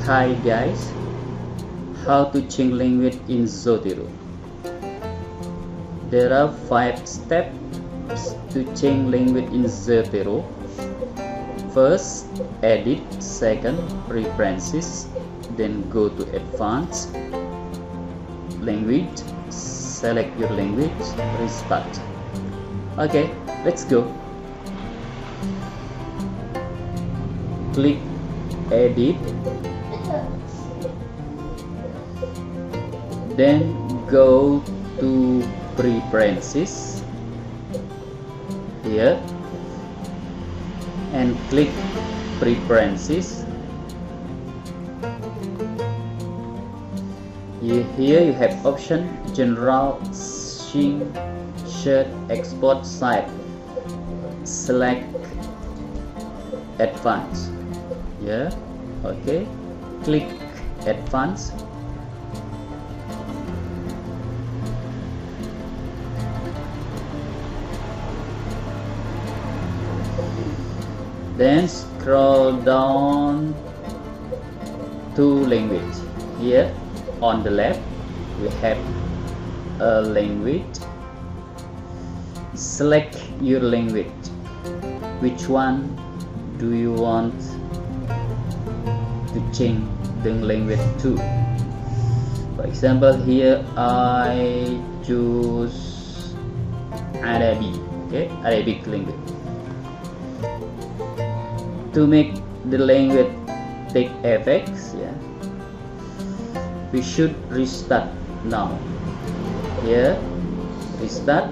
Hi guys, how to change language in Zotero. There are 5 steps to change language in Zotero. First, edit. Second, references. Then go to advanced language. Select your language. Restart. Okay, let's go. Click edit. Then go to preferences here and click preferences. Here you have option general, sync, share, export, site. Select advanced. Yeah, okay, click advanced. Then scroll down to language. Here on the left we have a language. Select your language. Which one do you want to change the language to? For example, here I choose Arabic. Okay, Arabic language. To make the language take effects, we should restart now. Here, restart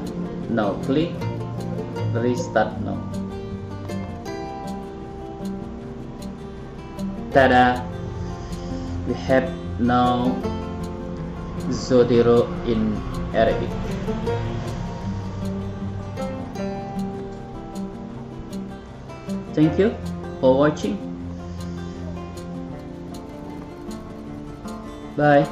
now. Click restart now. Tada! We have now Zotero in Arabic. Thank you for watching. Bye.